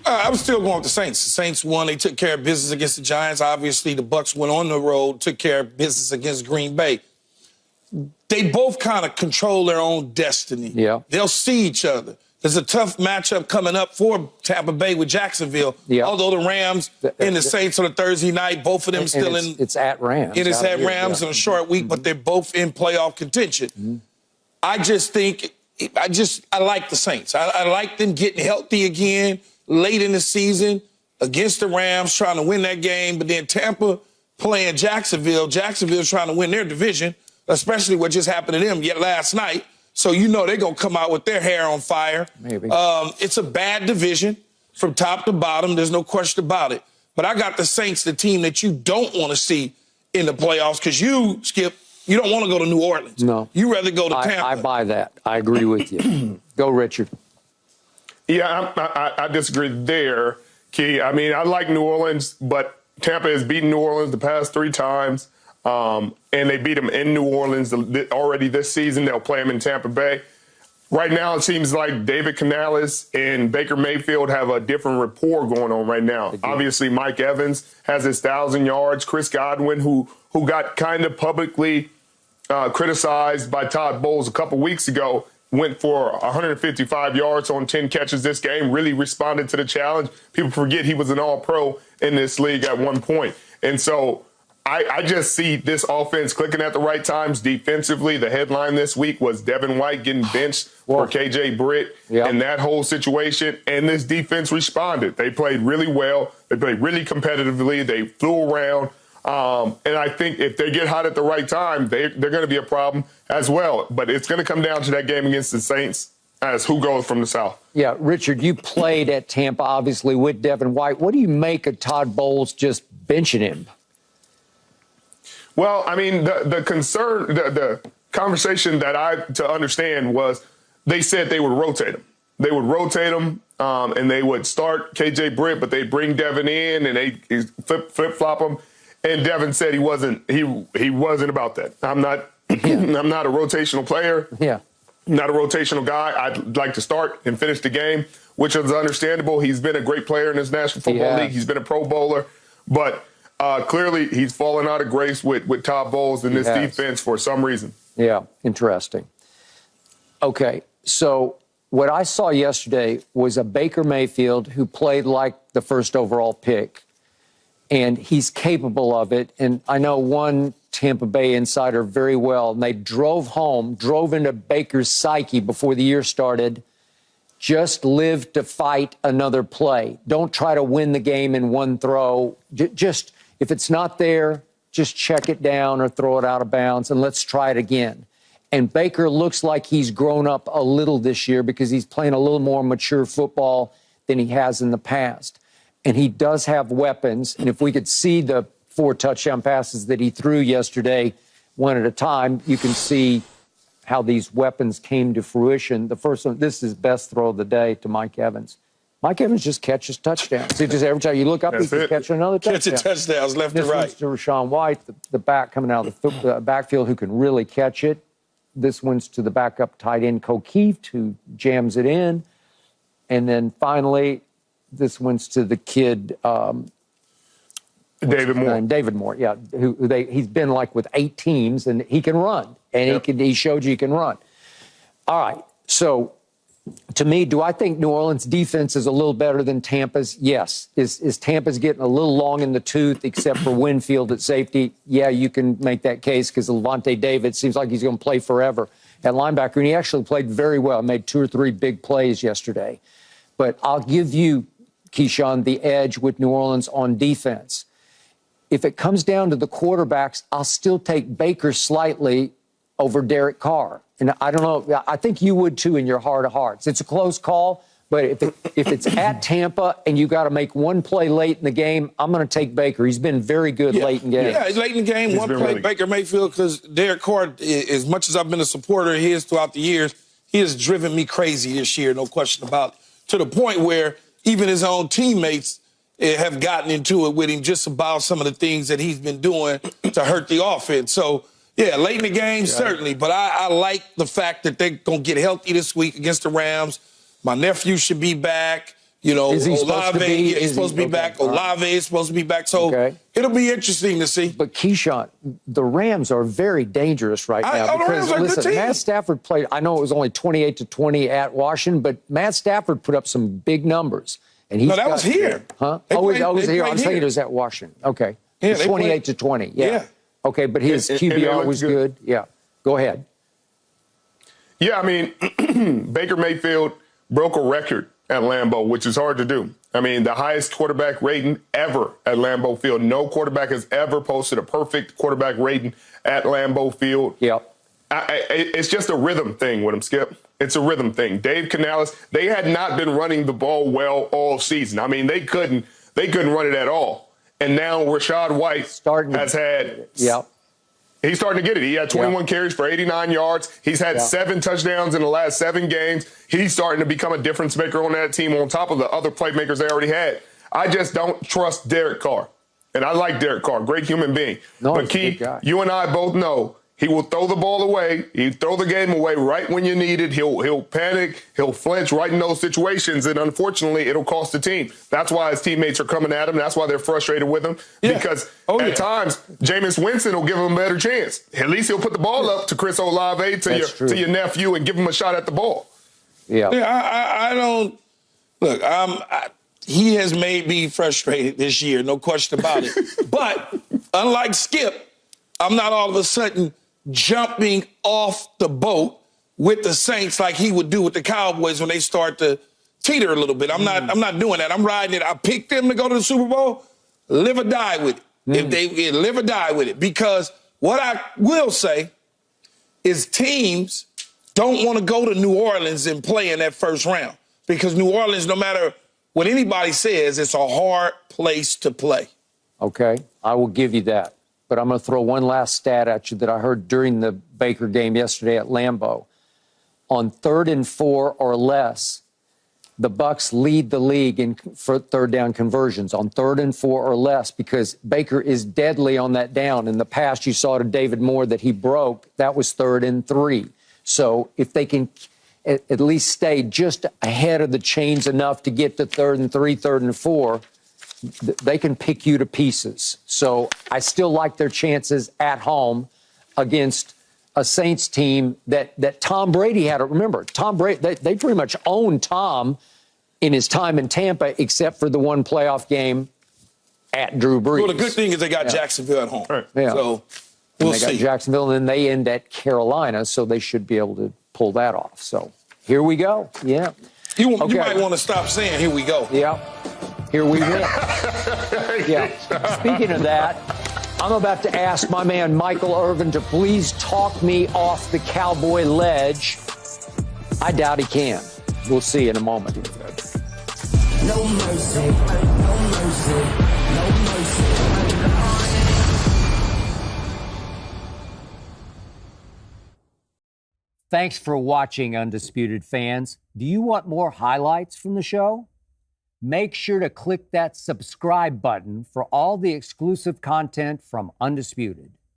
I'm still going with the Saints. The Saints won. They took care of business against the Giants. Obviously, the Bucs went on the road, took care of business against Green Bay. They both kind of control their own destiny. Yeah. They'll see each other. There's a tough matchup coming up for Tampa Bay with Jacksonville. Yeah. Although the Rams and the Saints on a Thursday night, both of them still in. It's at Rams. It is at Rams in a short week, but they're both in playoff contention. I just think, I like the Saints. I like them getting healthy again late in the season against the Rams, trying to win that game. But then Tampa playing Jacksonville. Jacksonville's trying to win their division, especially what just happened to them last night. So you know they're going to come out with their hair on fire. Maybe. It's a bad division from top to bottom. There's no question about it. But I got the Saints, the team that you don't want to see in the playoffs, because you, Skip, you don't want to go to New Orleans. No. You rather go to Tampa. I buy that. I agree with you. Go, Richard. Yeah, I disagree there, Key. I mean, I like New Orleans, but Tampa has beaten New Orleans the past 3 times. And they beat them in New Orleans already this season. They'll play them in Tampa Bay. Right now, it seems like David Canales and Baker Mayfield have a different rapport going on right now. Obviously, Mike Evans has his 1,000 yards. Chris Godwin, who got kind of publicly criticized by Todd Bowles a couple weeks ago, went for 155 yards on 10 catches this game, really responded to the challenge. People forget he was an all-pro in this league at one point. And so I just see this offense clicking at the right times defensively. The headline this week was Devin White getting benched for KJ Britt and that whole situation. And this defense responded. They played really well. They played really competitively. They flew around. And I think if they get hot at the right time, they're going to be a problem as well. But it's going to come down to that game against the Saints as who goes from the South. Yeah, Richard, you played at Tampa, obviously, with Devin White. What do you make of Todd Bowles just benching him? Well, I mean, the concern, the conversation that to understand was they said they would rotate him. They would rotate him, and they would start KJ Britt, but they'd bring Devin in and they flip-flop him. And Devin said he wasn't about that. I'm not I'm not a rotational player. Yeah. Not a rotational guy. I'd like to start and finish the game, which is understandable. He's been a great player in this National Football League. He's been a Pro Bowler. But clearly he's fallen out of grace with Todd Bowles in this defense for some reason. Yeah, interesting. Okay, so what I saw yesterday was a Baker Mayfield who played like the first overall pick, and he's capable of it. And I know one Tampa Bay insider very well, and they drove into Baker's psyche before the year started. Just live to fight another play. Don't try to win the game in one throw. Just, if it's not there, just check it down or throw it out of bounds, and let's try it again. And Baker looks like he's grown up a little this year because he's playing a little more mature football than he has in the past. And he does have weapons. And if we could see the 4 touchdown passes that he threw yesterday, one at a time, you can see how these weapons came to fruition. The first one, this is his best throw of the day to Mike Evans. Mike Evans just catches touchdowns. See, just every time you look up, he's catching another touchdown. Catching touchdowns left and right. This one's to Rashawn White, the back coming out of the backfield who can really catch it. This one's to the backup tight end, O'Keefe, who jams it in. And then finally, this one's to the kid, David Moore. David Moore, yeah. He's been like with 8 teams, and he can run. And he showed you he can run. All right, so to me, do I think New Orleans' defense is a little better than Tampa's? Yes. Is Tampa's getting a little long in the tooth, except for Winfield at safety? Yeah, you can make that case because Levante David seems like he's going to play forever at linebacker, and he actually played very well, made 2 or 3 big plays yesterday. But I'll give you, Keyshawn, the edge with New Orleans on defense. If it comes down to the quarterbacks, I'll still take Baker slightly over Derek Carr. And I don't know, I think you would too in your heart of hearts. It's a close call, but if it's at Tampa and you got to make one play late in the game, I'm going to take Baker. He's been very good late in games. Yeah, late in the game, one play, really Baker Mayfield, because Derek Carr, as much as I've been a supporter of his throughout the years, he has driven me crazy this year, no question about it, to the point where even his own teammates have gotten into it with him just about some of the things that he's been doing to hurt the offense. So, yeah, late in the game, certainly. But I like the fact that they're going to get healthy this week against the Rams. My nephew should be back. You know, Is he supposed to be? He's supposed to be back. Olave is supposed to be back. So it'll be interesting to see. But Keyshawn, the Rams are very dangerous right now. The Rams are a good team. Matt Stafford played, I know it was only 28-20 at Washington, but Matt Stafford put up some big numbers. And No, that was here. Huh? They It was played here. I'm here. saying it was at Washington. Okay. Yeah, It's they played- 28-20. Yeah. Okay, but his And QBR it was looked good. Yeah. Go ahead. Yeah, I mean, Baker Mayfield broke a record at Lambeau, which is hard to do. I mean, the highest quarterback rating ever at Lambeau Field. No quarterback has ever posted a perfect quarterback rating at Lambeau Field. Yep. It's just a rhythm thing with him, Skip. It's a rhythm thing. Dave Canales, they had not been running the ball well all season. I mean, they couldn't run it at all. And now Rashad White has had. Yep. He's starting to get it. He had 21 carries for 89 yards. He's had 7 touchdowns in the last 7 games. He's starting to become a difference maker on that team on top of the other playmakers they already had. I just don't trust Derek Carr. And I like Derek Carr, great human being. No, but he's a Key, good guy. you and I both know he will throw the ball away. He'll throw the game away right when you need it. He'll panic. He'll flinch right in those situations. And unfortunately, it'll cost the team. That's why his teammates are coming at him. That's why they're frustrated with him. Yeah. Because at times, Jameis Winston will give him a better chance. At least he'll put the ball up to Chris Olave, to your nephew, and give him a shot at the ball. Yeah. I don't look. He has made me frustrated this year, no question about it. But unlike Skip, I'm not all of a sudden jumping off the boat with the Saints like he would do with the Cowboys when they start to teeter a little bit. I'm not doing that. I'm riding it. I picked them to go to the Super Bowl. Live or die with it. If they live or die with it, because what I will say is teams don't want to go to New Orleans and play in that first round, because New Orleans, no matter what anybody says, it's a hard place to play. Okay, I will give you that. But I'm going to throw one last stat at you that I heard during the Baker game yesterday at Lambeau. On 3rd and 4 or less, the Bucs lead the league in third down conversions on 3rd and 4 or less, because Baker is deadly on that down. In the past, you saw to David Moore that he broke. That was 3rd and 3. So if they can at least stay just ahead of the chains enough to get to 3rd and 3, 3rd and 4, they can pick you to pieces. So I still like their chances at home against a Saints team that Tom Brady had. Remember, Tom Brady, they pretty much owned Tom in his time in Tampa, except for the one playoff game at Drew Brees. Well, the good thing is they got Jacksonville at home. Right. Yeah. So we'll They got see. Jacksonville, and then they end at Carolina, so they should be able to pull that off. So here we go. Yeah. You might want to stop saying, here we go. Yeah. Here we go. Yeah. Speaking of that, I'm about to ask my man Michael Irvin to please talk me off the Cowboy ledge. I doubt he can. We'll see in a moment. No mercy, no mercy, no mercy. Thanks for watching, Undisputed fans. Do you want more highlights from the show? Make sure to click that subscribe button for all the exclusive content from Undisputed.